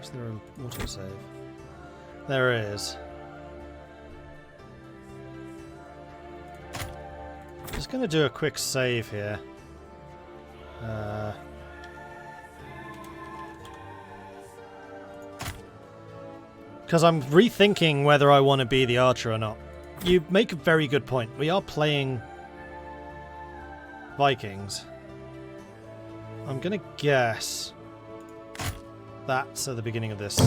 Is there an autosave? There is. Just going to do a quick save here. Because I'm rethinking whether I want to be the archer or not. You make a very good point. We are playing Vikings. I'm going to guess that's at the beginning of this.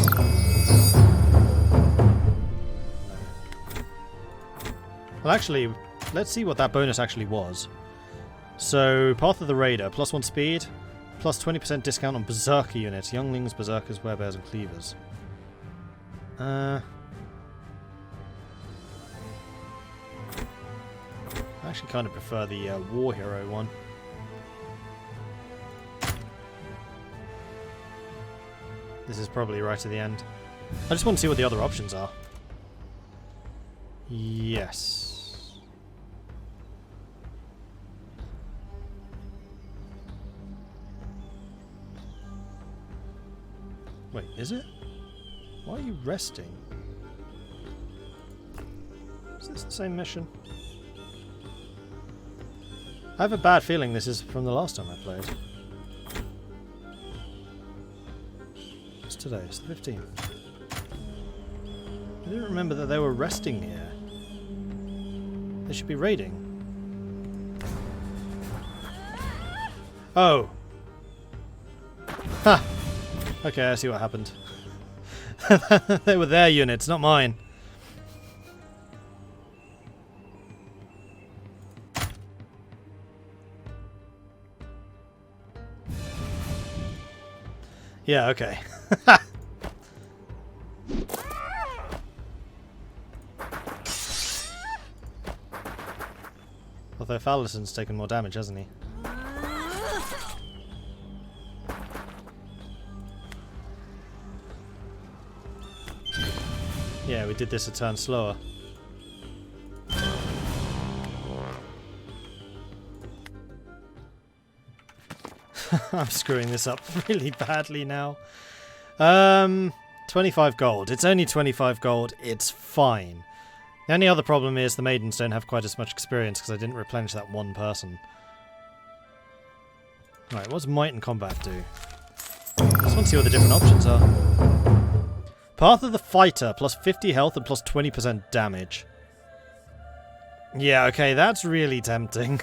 Well, actually, let's see what that bonus actually was. So, Path of the Raider, +1 speed, plus 20% discount on Berserker units, Younglings, Berserkers, Werebears, and Cleavers. I actually kind of prefer the War Hero one. This is probably right at the end. I just want to see what the other options are. Yes. Wait, is it? Why are you resting? Is this the same mission? I have a bad feeling this is from the last time I played. What's today? It's the 15th. I didn't remember that they were resting here. They should be raiding. Oh! Ha! Okay, I see what happened. They were their units, not mine. Yeah, okay. Although Fallison's taken more damage, hasn't he? Yeah, we did this a turn slower. I'm screwing this up really badly now. 25 gold. It's only 25 gold. It's fine. The only other problem is the maidens don't have quite as much experience because I didn't replenish that one person. Right, what does Might and Combat do? I just want to see what the different options are. Path of the Fighter, plus 50 health and plus 20% damage. Yeah, okay, that's really tempting.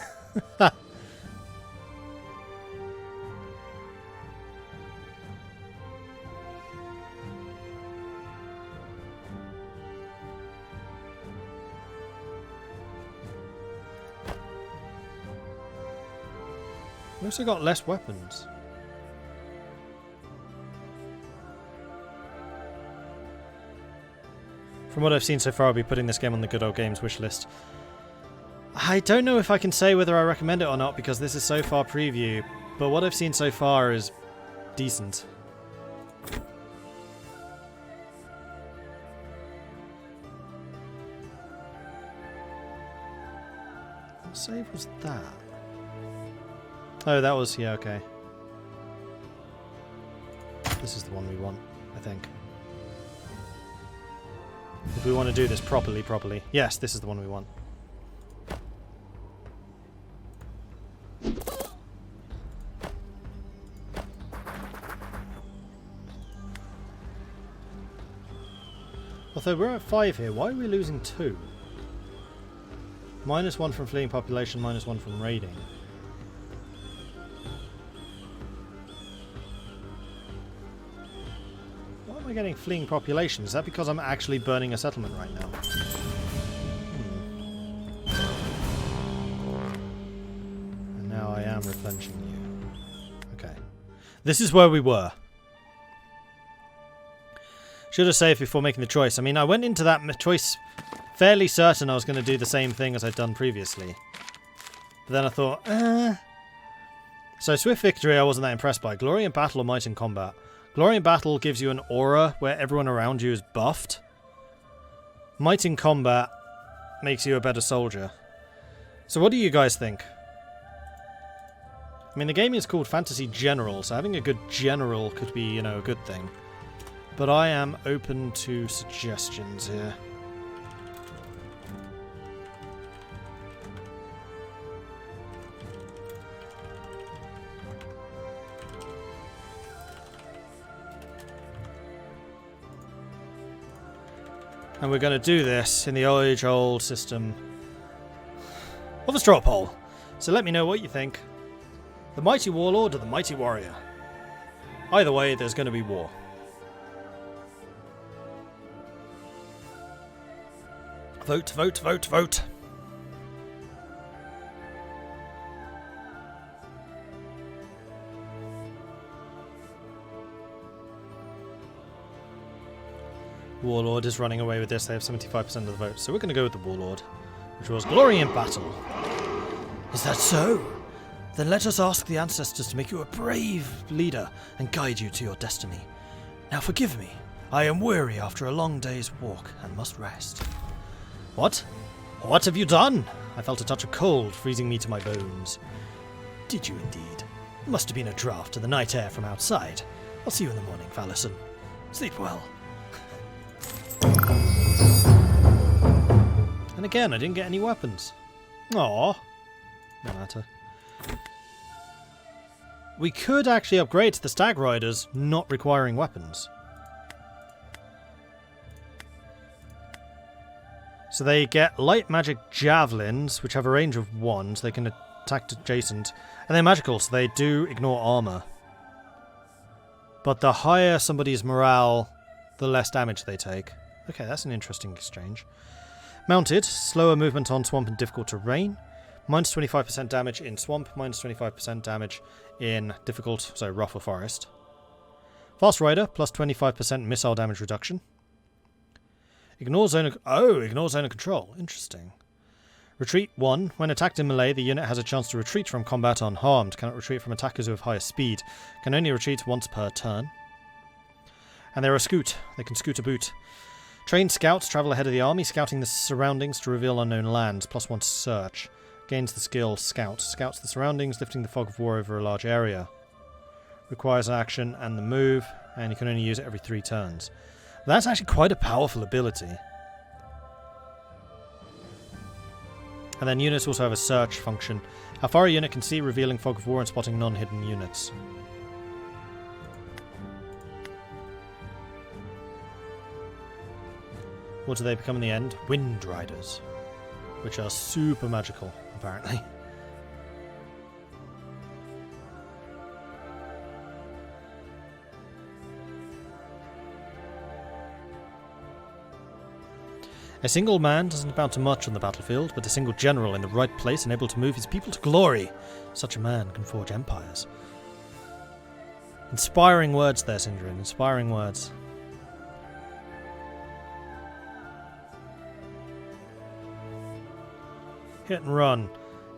We also got less weapons. From what I've seen so far, I'll be putting this game on the Good Old Games wishlist. I don't know if I can say whether I recommend it or not because this is so far preview, but what I've seen so far is decent. What save was that? Oh, that was... yeah, okay. This is the one we want, I think. If we want to do this properly. Yes, this is the one we want. Although we're at 5 here, why are we losing 2? -1 from fleeing population, -1 from raiding. Why am I getting fleeing population? Is that because I'm actually burning a settlement right now? And now I am replenishing you. Okay. This is where we were. Should have saved before making the choice. I mean, I went into that choice fairly certain I was going to do the same thing as I'd done previously. But then I thought, So Swift Victory I wasn't that impressed by. Glory in Battle or Might in Combat? Glory in Battle gives you an aura where everyone around you is buffed. Might in Combat makes you a better soldier. So what do you guys think? I mean, the game is called Fantasy General, so having a good general could be, you know, a good thing. but I am open to suggestions here. And we're going to do this in the age-old system of a straw poll. So let me know what you think. The mighty warlord or the mighty warrior? Either way, there's going to be war. Vote, vote, vote, vote. Warlord is running away with this. They have 75% of the vote. So we're going to go with the Warlord, which was glory in battle. Is that so? Then let us ask the ancestors to make you a brave leader and guide you to your destiny. Now forgive me. I am weary after a long day's walk and must rest. What? What have you done? I felt a touch of cold freezing me to my bones. Did you indeed? It must have been a draught to the night air from outside. I'll see you in the morning, Valison. Sleep well. And again, I didn't get any weapons. Aww. No matter. We could actually upgrade to the Stag Riders, not requiring weapons. So they get light magic javelins, which have a range of 1, so they can attack adjacent. And they're magical, so they do ignore armor. But the higher somebody's morale, the less damage they take. Okay, that's an interesting exchange. Mounted, slower movement on swamp and difficult terrain. Minus 25% damage in swamp, minus 25% damage in difficult, so rough or forest. Fast Rider, plus 25% missile damage reduction. Ignore zone of control. Interesting. Retreat 1. When attacked in melee, the unit has a chance to retreat from combat unharmed. Cannot retreat from attackers who have higher speed. Can only retreat once per turn. And they're a scoot. They can scoot a boot. Trained scouts travel ahead of the army, scouting the surroundings to reveal unknown lands. Plus 1 to search. Gains the skill Scout. Scouts the surroundings, lifting the fog of war over a large area. Requires an action and the move, and you can only use it every 3 turns. That's actually quite a powerful ability. And then units also have a search function. How far a unit can see, revealing fog of war and spotting non-hidden units. What do they become in the end? Wind Riders. Which are super magical, apparently. A single man doesn't amount to much on the battlefield, but a single general in the right place and able to move his people to glory. Such a man can forge empires. Inspiring words there, Syndrin. Inspiring words. Hit and run.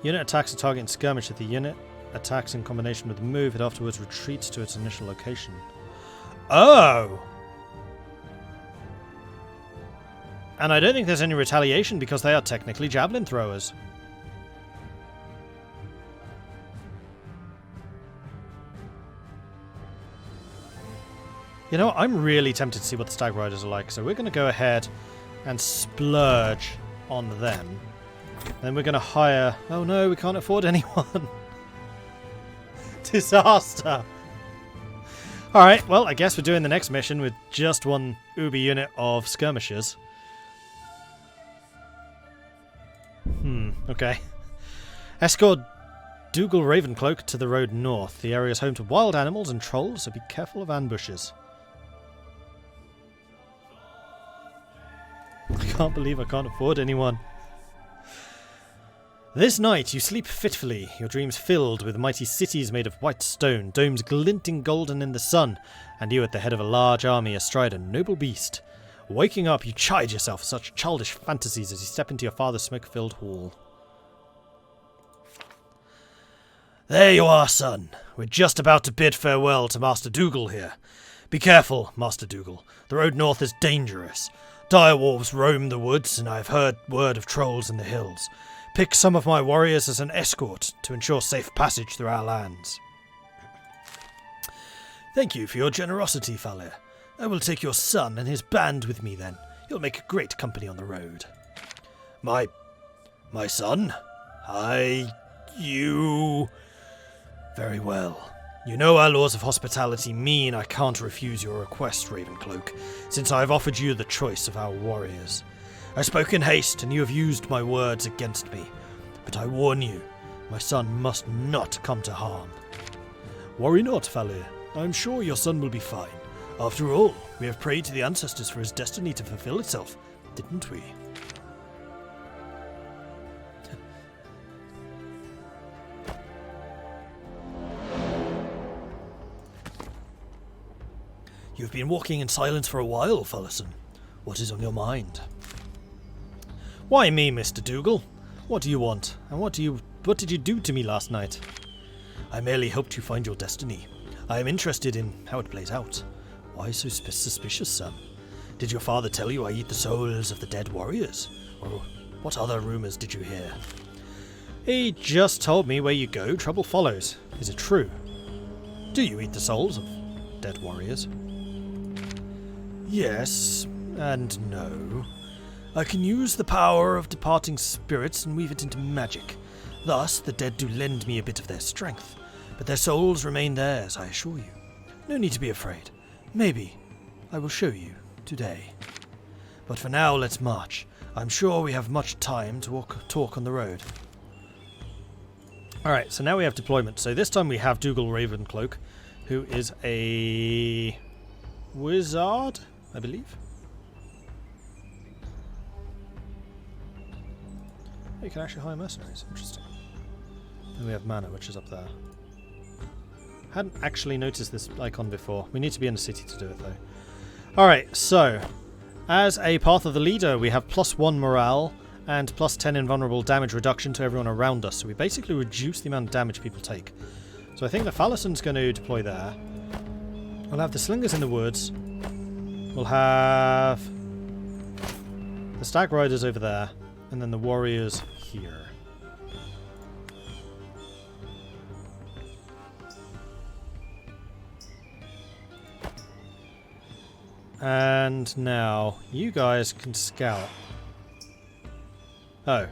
Unit attacks a target in skirmish. If the unit attacks in combination with the move, it afterwards retreats to its initial location. Oh! And I don't think there's any retaliation because they are technically javelin throwers. You know, I'm really tempted to see what the Stag Riders are like, so we're going to go ahead and splurge on them. Then we're going to hire... Oh no, we can't afford anyone. Disaster. Alright, well, I guess we're doing the next mission with just one Uber unit of skirmishers. Okay. Escort Dougal Ravencloak to the road north. The area is home to wild animals and trolls, so be careful of ambushes. I can't believe I can't afford anyone. This night you sleep fitfully, your dreams filled with mighty cities made of white stone, domes glinting golden in the sun, and you at the head of a large army astride a noble beast. Waking up, you chide yourself for such childish fantasies as you step into your father's smoke-filled hall. There you are, son. We're just about to bid farewell to Master Dougal here. Be careful, Master Dougal. The road north is dangerous. Direwolves roam the woods, and I have heard word of trolls in the hills. Pick some of my warriors as an escort to ensure safe passage through our lands. Thank you for your generosity, Falir. I will take your son and his band with me then. You'll make great company on the road. My son? You... Very well. You know our laws of hospitality mean I can't refuse your request, Ravencloak, since I have offered you the choice of our warriors. I spoke in haste, and you have used my words against me. But I warn you, my son must not come to harm. Worry not, Falir. I am sure your son will be fine. After all, we have prayed to the ancestors for his destiny to fulfill itself, didn't we? You've been walking in silence for a while, Falison. What is on your mind? Why me, Mr. Dougal? What do you want? And what did you do to me last night? I merely hoped you find your destiny. I am interested in how it plays out. Why so suspicious, son? Did your father tell you I eat the souls of the dead warriors? Or what other rumours did you hear? He just told me where you go, trouble follows. Is it true? Do you eat the souls of dead warriors? Yes, and no. I can use the power of departing spirits and weave it into magic. Thus, the dead do lend me a bit of their strength, but their souls remain theirs, I assure you. No need to be afraid. Maybe I will show you today. But for now, let's march. I'm sure we have much time to talk on the road. Alright, so now we have deployment. So this time we have Dougal Ravencloak, who is a wizard, I believe. You can actually hire mercenaries. Interesting. And we have mana, which is up there. Hadn't actually noticed this icon before. We need to be in a city to do it, though. Alright, so as a Path of the Leader, we have +1 morale and +10 invulnerable damage reduction to everyone around us. So we basically reduce the amount of damage people take. So I think the Falison's going to deploy there. We'll have the Slingers in the woods. We'll have the Stag Riders over there. And then the Warriors here. And now, you guys can scout. Oh.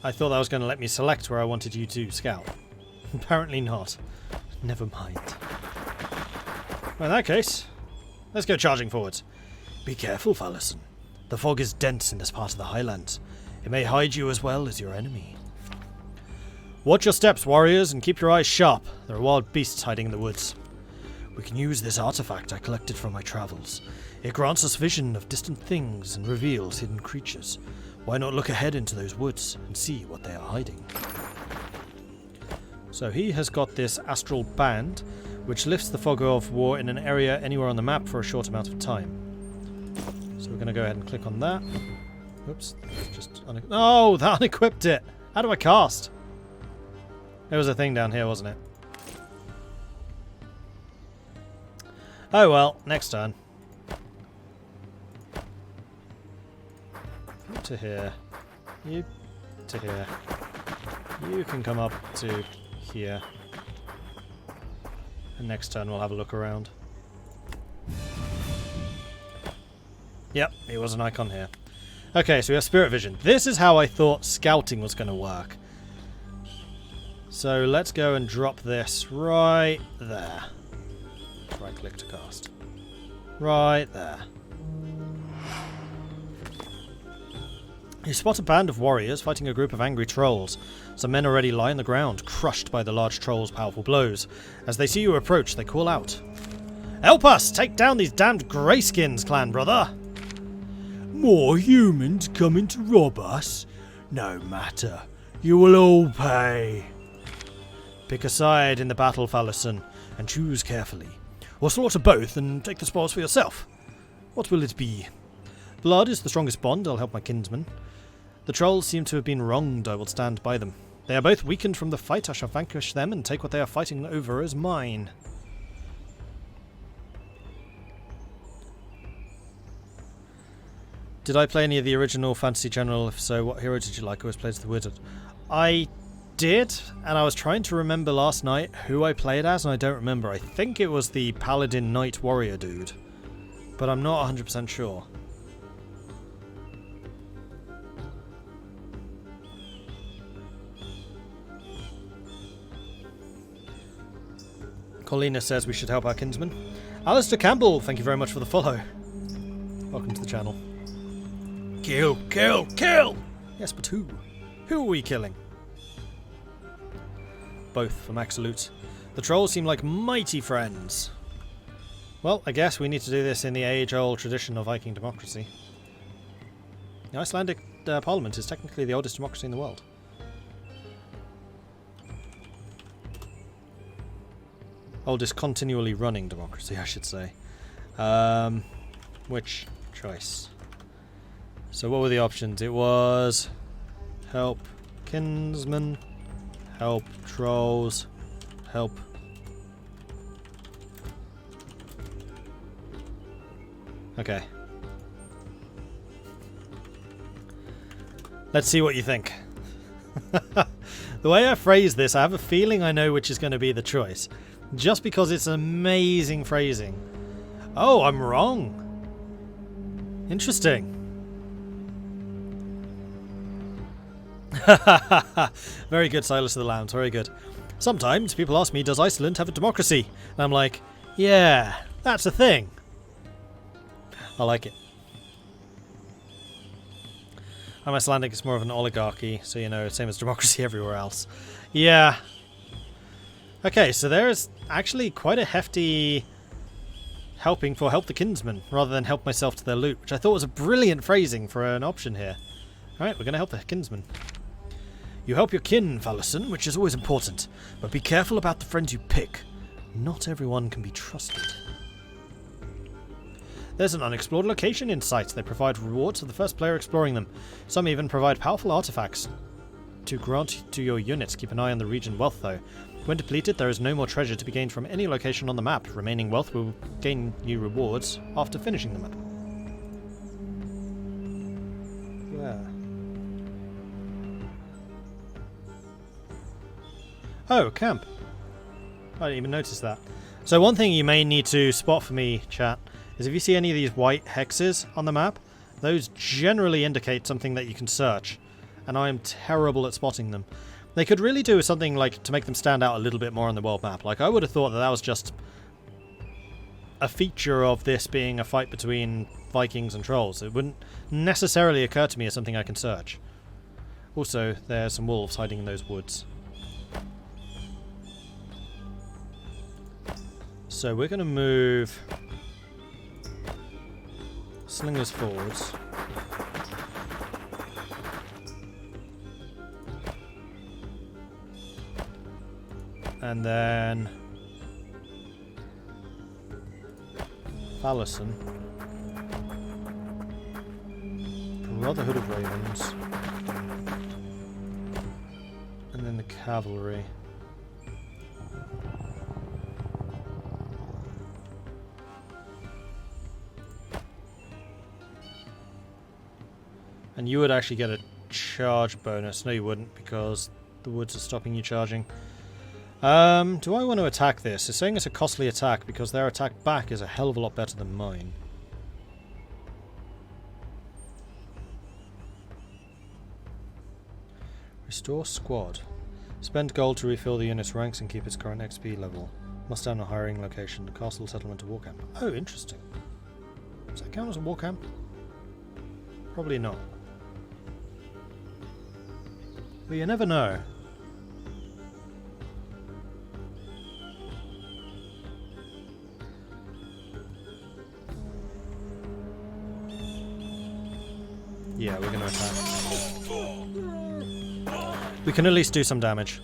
I thought that was going to let me select where I wanted you to scout. Apparently not. Never mind. Well, in that case, let's go charging forwards. Be careful, Falison. The fog is dense in this part of the Highlands. It may hide you as well as your enemy. Watch your steps, warriors, and keep your eyes sharp. There are wild beasts hiding in the woods. We can use this artifact I collected from my travels. It grants us vision of distant things and reveals hidden creatures. Why not look ahead into those woods and see what they are hiding? So he has got this astral band, which lifts the fog of war in an area anywhere on the map for a short amount of time. So we're going to go ahead and click on that. Oops. Just oh, that unequipped it. How do I cast? There was a thing down here, wasn't it? Oh well, next turn. You to here. You to here. You can come up to here. And next turn we'll have a look around. Yep, it was an icon here. Okay, so we have Spirit Vision. This is how I thought scouting was going to work. So let's go and drop this right there. Right click to cast. Right there. You spot a band of warriors fighting a group of angry trolls. Some men already lie on the ground, crushed by the large troll's powerful blows. As they see you approach, they call out. Help us! Take down these damned greyskins, clan brother! More humans coming to rob us? No matter. You will all pay. Pick a side in the battle, Falison, and choose carefully. Or slaughter both and take the spoils for yourself. What will it be? Blood is the strongest bond. I'll help my kinsman. The trolls seem to have been wronged. I will stand by them. They are both weakened from the fight. I shall vanquish them and take what they are fighting over as mine. Did I play any of the original Fantasy General? If so, what hero did you like? I always played as the wizard. I did, and I was trying to remember last night who I played as, and I don't remember. I think it was the Paladin Knight Warrior dude, but I'm not 100% sure. Colina says we should help our kinsman. Alistair Campbell, thank you very much for the follow. Welcome to the channel. Kill, kill, kill! Yes, but who? Who are we killing? Both from Axolute. The trolls seem like mighty friends. Well, I guess we need to do this in the age-old tradition of Viking democracy. The Icelandic parliament is technically the oldest democracy in the world. Oldest continually running democracy, I should say. Which choice? So what were the options? It was help kinsmen, help trolls, help. Okay. Let's see what you think. The way I phrase this, I have a feeling I know which is going to be the choice. Just because it's amazing phrasing. Oh, I'm wrong. Interesting. Very good, Silas of the Lambs. Very good. Sometimes people ask me, does Iceland have a democracy? And I'm like, yeah, that's a thing. I like it. I'm Icelandic, it's more of an oligarchy, so you know, same as democracy everywhere else. Yeah. Okay, so there's actually quite a hefty helping for help the kinsman, rather than help myself to their loot, which I thought was a brilliant phrasing for an option here. Alright, we're going to help the kinsman. You help your kin, Falison, which is always important, but be careful about the friends you pick. Not everyone can be trusted. There's an unexplored location in sight. They provide rewards to the first player exploring them. Some even provide powerful artifacts to grant to your units. Keep an eye on the region wealth, though. When depleted, there is no more treasure to be gained from any location on the map. Remaining wealth will gain you rewards after finishing the map. Where? Oh, camp. I didn't even notice that. So one thing you may need to spot for me, chat, is if you see any of these white hexes on the map, those generally indicate something that you can search, and I am terrible at spotting them. They could really do something like to make them stand out a little bit more on the world map. Like, I would have thought that that was just a feature of this being a fight between Vikings and trolls. It wouldn't necessarily occur to me as something I can search. Also, there's some wolves hiding in those woods. So we're going to move slingers forwards. And then Falison, Brotherhood of Ravens, and then the cavalry. And you would actually get a charge bonus. No, you wouldn't, because the woods are stopping you charging. Do I want to attack this? It's saying it's a costly attack because their attack back is a hell of a lot better than mine. Restore squad. Spend gold to refill the unit's ranks and keep its current XP level. Must down a hiring location. Castle, settlement, or war camp. Oh, interesting. Does that count as a war camp? Probably not. But you never know. Yeah, we're going to attack. We can at least do some damage.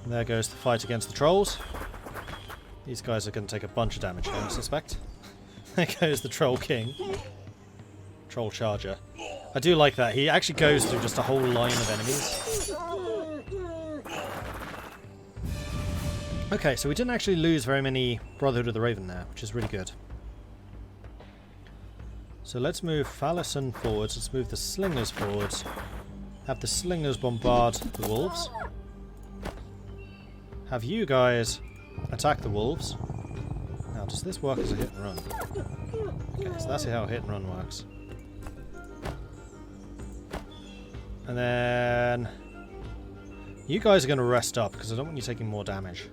And there goes the fight against the trolls. These guys are going to take a bunch of damage, I suspect. There goes the Troll King. Troll Charger. I do like that. He actually goes through just a whole line of enemies. Okay, so we didn't actually lose very many Brotherhood of the Raven there, which is really good. So let's move Falison forwards. Let's move the slingers forwards. Have the slingers bombard the wolves. Have you guys attack the wolves. Now, does this work as a hit and run? Okay, so that's how a hit and run works. And then you guys are going to rest up because I don't want you taking more damage.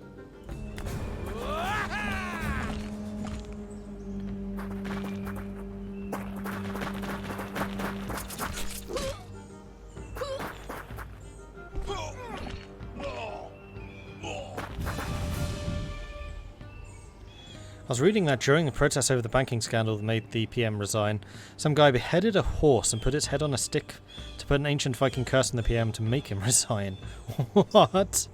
I was reading that during the protests over the banking scandal that made the PM resign, some guy beheaded a horse and put its head on a stick to put an ancient Viking curse on the PM to make him resign. What?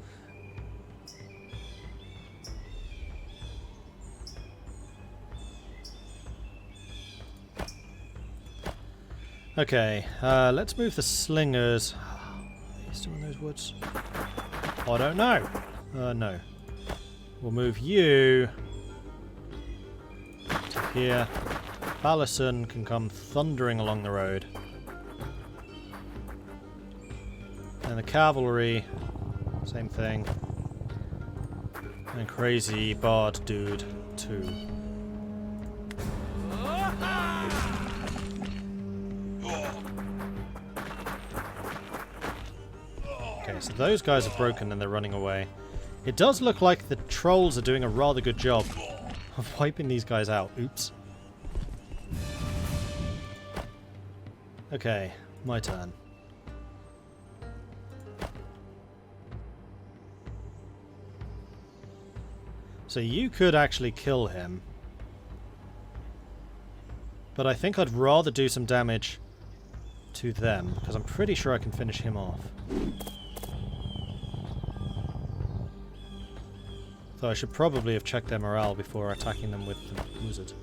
Okay, let's move the slingers. Are you still in those woods? I don't know. No. We'll move you to here. Falison can come thundering along the road. And the cavalry, same thing. And crazy bard dude, too. Okay, so those guys are broken and they're running away. It does look like the trolls are doing a rather good job of wiping these guys out. Oops. Okay, my turn. So you could actually kill him. But I think I'd rather do some damage to them, because I'm pretty sure I can finish him off. So I should probably have checked their morale before attacking them with the wizard.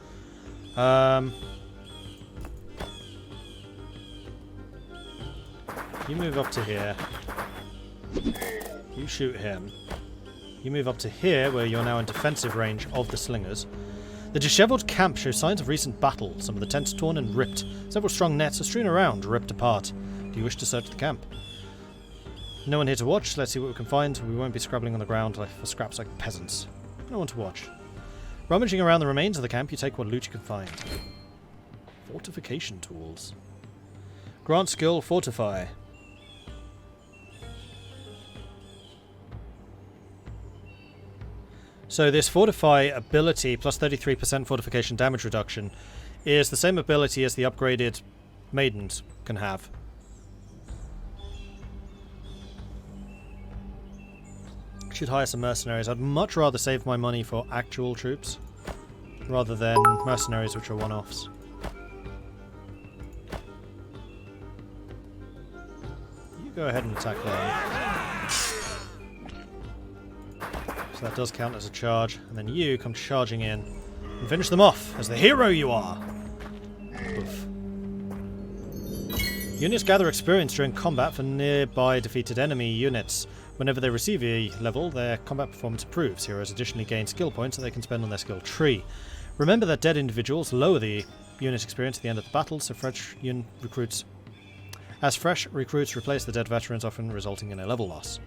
You move up to here. You shoot him. You move up to here, where you're now in defensive range of the slingers. The dishevelled camp shows signs of recent battle. Some of the tents torn and ripped. Several strong nets are strewn around, ripped apart. Do you wish to search the camp? No one here to watch. Let's see what we can find. We won't be scrabbling on the ground for scraps like peasants. No one to watch. Rummaging around the remains of the camp, you take what loot you can find. Fortification tools. Grant skill, fortify. So this fortify ability, plus 33% fortification damage reduction, is the same ability as the upgraded maidens can have. Should hire some mercenaries. I'd much rather save my money for actual troops rather than mercenaries, which are one-offs. You go ahead and attack them. So that does count as a charge, and then you come charging in and finish them off as the hero you are. Oof. Units gather experience during combat for nearby defeated enemy units. Whenever they receive a level, their combat performance improves. Heroes additionally gain skill points that they can spend on their skill tree. Remember that dead individuals lower the unit experience at the end of the battle, so fresh recruits replace the dead veterans, often resulting in a level loss.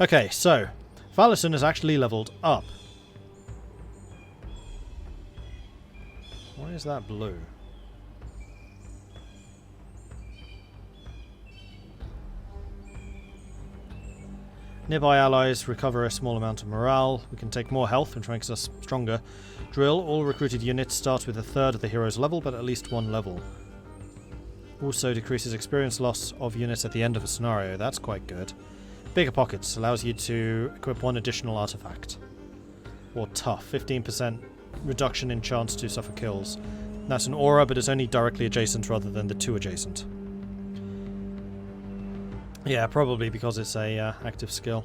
Okay, so Falison has actually leveled up. Why is that blue? Nearby allies recover a small amount of morale. We can take more health, which makes us stronger. Drill. All recruited units start with a third of the hero's level, but at least one level. Also decreases experience loss of units at the end of a scenario. That's quite good. Bigger pockets. Allows you to equip one additional artifact. Or tough. 15% reduction in chance to suffer kills. That's an aura, but it's only directly adjacent rather than the two adjacent. Yeah, probably because it's a active skill.